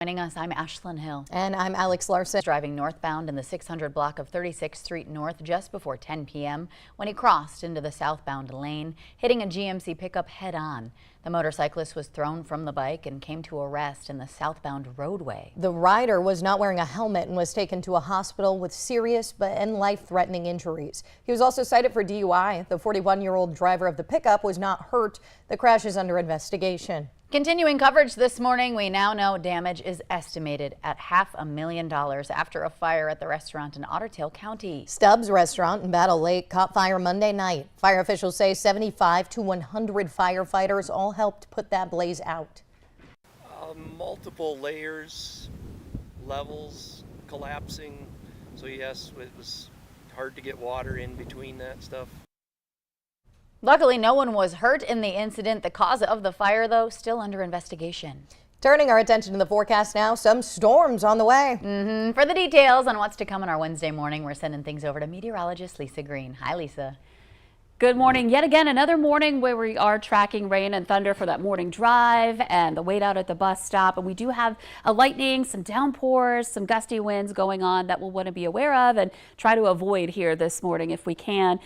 Joining us, I'm Ashlyn Hill. And I'm Alex Larson. Driving northbound in the 600 block of 36th Street North just before 10 p.m. when he crossed into the southbound lane, hitting a GMC pickup head-on. The motorcyclist was thrown from the bike and came to a rest in the southbound roadway. The rider was not wearing a helmet and was taken to a hospital with serious and life-threatening injuries. He was also cited for DUI. The 41-year-old driver of the pickup was not hurt. The crash is under investigation. Continuing coverage this morning, we now know damage is estimated at $500,000 after a fire at the restaurant in Otter Tail County. Stubbs Restaurant in Battle Lake caught fire Monday night. Fire officials say 75 to 100 firefighters all helped put that blaze out. Multiple layers, levels collapsing. So yes, it was hard to get water in between that stuff. Luckily, no one was hurt in the incident. The cause of the fire, though, still under investigation. Turning our attention to the forecast now, some storms on the way. For the details on what's to come on our Wednesday morning, we're sending things over to meteorologist Lisa Green. Hi, Lisa. Good morning. Yet again, another morning where we are tracking rain and thunder for that morning drive and the wait out at the bus stop. And we do have a lightning, some downpours, some gusty winds going on that we'll want to be aware of and try to avoid here this morning if we can.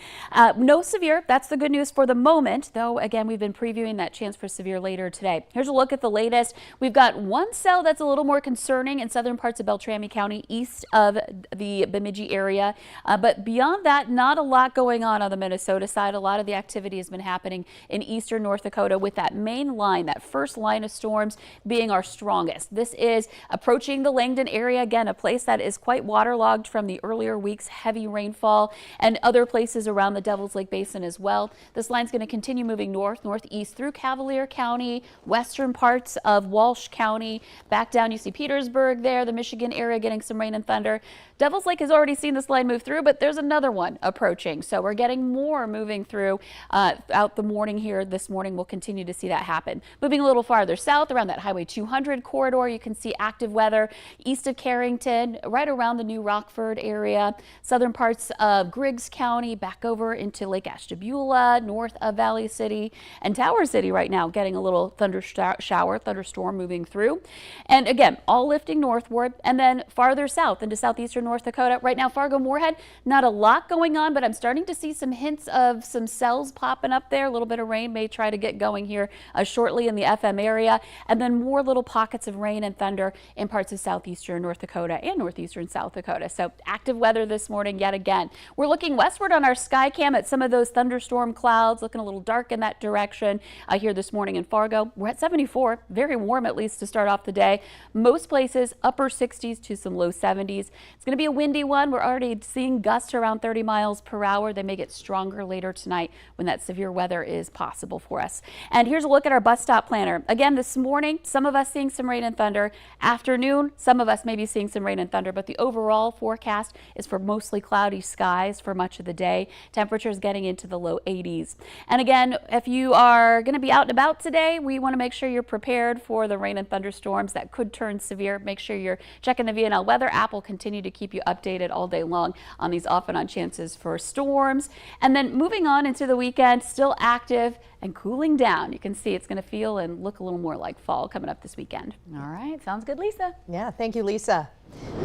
No severe. That's the good news for the moment, though. Again, we've been previewing that chance for severe later today. Here's a look at the latest. We've got one cell that's a little more concerning in southern parts of Beltrami County, east of the Bemidji area. But beyond that, not a lot going on the Minnesota side. A lot of the activity has been happening in eastern North Dakota with that main line, that first line of storms being our strongest. This is approaching the Langdon area, again, a place that is quite waterlogged from the earlier weeks' heavy rainfall and other places around the Devil's Lake Basin as well. This line is going to continue moving northeast through Cavalier County, western parts of Walsh County, back down. You see Petersburg there, the Michigan area getting some rain and thunder. Devil's Lake has already seen this line move through, but there's another one approaching. So we're getting more moving through out the morning here. This morning we'll continue to see that happen. Moving a little farther south around that Highway 200 corridor, you can see active weather east of Carrington, right around the New Rockford area, southern parts of Griggs County, back over into Lake Ashtabula, north of Valley City and Tower City right now, getting a little thunderstorm moving through. And again, all lifting northward and then farther south into southeastern North Dakota. Right now, Fargo-Moorhead, not a lot going on, but I'm starting to see some hints of some cells popping up there. A little bit of rain may try to get going here shortly in the FM area, and then more little pockets of rain and thunder in parts of southeastern North Dakota and northeastern South Dakota. So active weather this morning yet again. We're looking westward on our sky cam at some of those thunderstorm clouds, looking a little dark in that direction here this morning in Fargo. We're at 74, very warm at least to start off the day. Most places upper 60s to some low 70s. It's going to be a windy one. We're already seeing gusts around 30 miles per hour. They may get stronger later tonight when that severe weather is possible for us. And here's a look at our bus stop planner. Again, this morning, some of us seeing some rain and thunder. Afternoon, some of us may be seeing some rain and thunder, but the overall forecast is for mostly cloudy skies for much of the day. Temperatures getting into the low 80s. And again, if you are going to be out and about today, we want to make sure you're prepared for the rain and thunderstorms that could turn severe. Make sure you're checking the VNL weather app. Will continue to keep you updated all day long on these off and on chances for storms. And then moving on into the weekend, still active and cooling down. You can see it's going to feel and look a little more like fall coming up this weekend. All right. Sounds good, Lisa. Yeah, thank you, Lisa.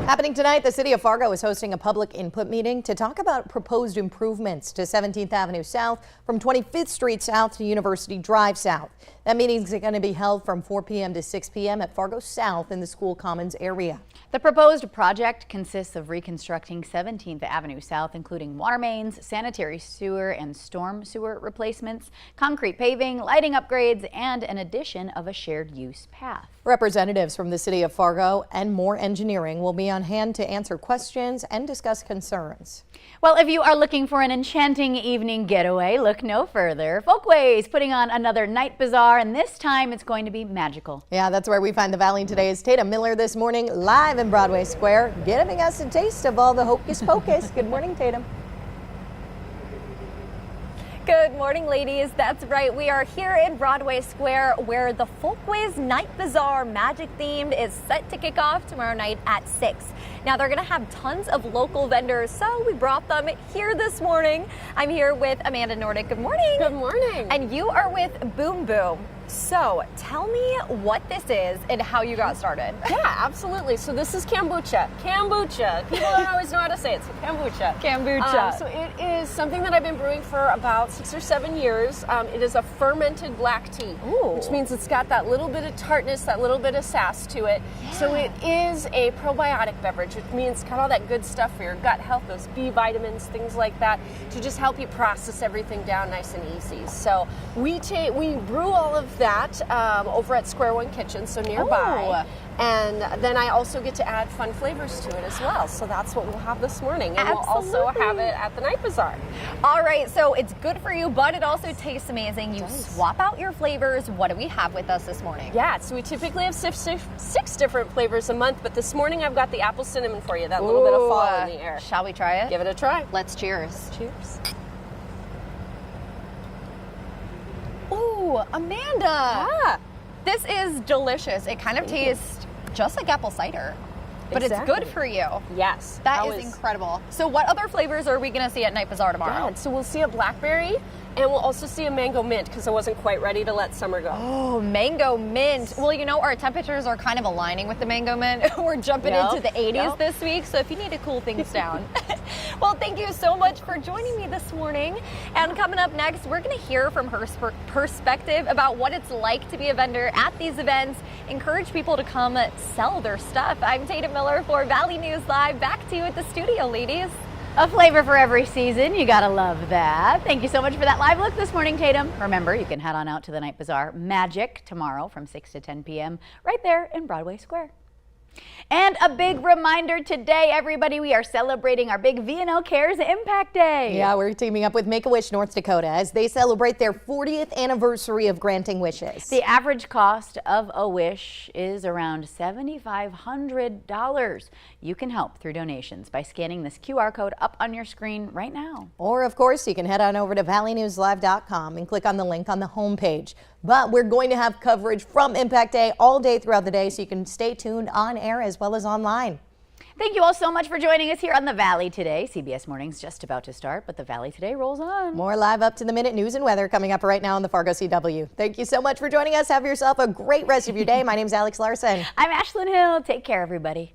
Happening tonight, the city of Fargo is hosting a public input meeting to talk about proposed improvements to 17th Avenue South from 25th Street South to University Drive South. That meeting is going to be held from 4 p.m. to 6 p.m. at Fargo South in the School Commons area. The proposed project consists of reconstructing 17th Avenue South, including water mains, sanitary sewer and storm sewer replacements, concrete paving, lighting upgrades, and an addition of a shared use path. Representatives from the city of Fargo and Moore Engineering will be on hand to answer questions and discuss concerns. Well, if you are looking for an enchanting evening getaway, look no further. Folkways putting on another night bazaar, and this time it's going to be magical. Yeah, that's where we find the Valley today's Tatum Miller this morning, live in Broadway Square, giving us a taste of all the hocus pocus. Good morning, Tatum. Good morning, ladies. That's right. We are here in Broadway Square where the Folkways Night Bazaar magic themed is set to kick off tomorrow night at 6. Now they're going to have tons of local vendors, so we brought them here this morning. I'm here with Amanda Nordic. Good morning. Good morning. And you are with Boom Boom. So tell me what this is and how you got started. Yeah, absolutely. So this is kombucha. Kombucha. People don't always know how to say it, so kombucha. Kombucha. So it is something that I've been brewing for about 6 or 7 years. It is a fermented black tea, Ooh. which means it's got that little bit of tartness, that little bit of sass to it. So it is a probiotic beverage, which means it's got all that good stuff for your gut health, those B vitamins, things like that, to just help you process everything down nice and easy. So we brew all of that over at Square One Kitchen, so nearby. Ooh. And then I also get to add fun flavors to it as well. So that's what we'll have this morning. And we'll also have it at the Night Bazaar. All right, so it's good for you, but it also tastes amazing. You swap out your flavors. What do we have with us this morning? Yeah, so we typically have six different flavors a month, but this morning I've got the apple cinnamon for you, that little bit of fall in the air. Shall we try it? Give it a try. Let's cheers. Cheers. Ooh, Amanda. Ah, This is delicious. It kind of tastes just like apple cider, but Exactly. it's good for you. yes. That is incredible. So what other flavors are we going to see at Night Bazaar tomorrow? Yeah, so we'll see a blackberry, and we'll also see a mango mint, because I wasn't quite ready to let summer go. Oh, mango mint. Well, you know, our temperatures are kind of aligning with the mango mint. We're jumping Yep. into the 80s Yep. this week, so if you need to cool things down. Well, thank you so much for joining me this morning. And coming up next, we're going to hear from her perspective about what it's like to be a vendor at these events, encourage people to come sell their stuff. I'm Tatum Miller for Valley News Live. Back to you at the studio, ladies. A flavor for every season. You gotta love that. Thank you so much for that live look this morning, Tatum. Remember, you can head on out to the Night Bazaar Magic tomorrow from 6 to 10 p.m. right there in Broadway Square. And a big reminder today, everybody, we are celebrating our big V&L Cares Impact Day. Yeah, we're teaming up with Make-A-Wish North Dakota as they celebrate their 40th anniversary of granting wishes. The average cost of a wish is around $7,500. You can help through donations by scanning this QR code up on your screen right now. Or, of course, you can head on over to valleynewslive.com and click on the link on the homepage. But we're going to have coverage from Impact Day all day throughout the day, so you can stay tuned on air as well as online. Thank you all so much for joining us here on the Valley today. CBS Morning's just about to start, but the Valley today rolls on. More live up-to-the-minute news and weather coming up right now on the Fargo CW. Thank you so much for joining us. Have yourself a great rest of your day. My name's Alex Larson. I'm Ashlyn Hill. Take care, everybody.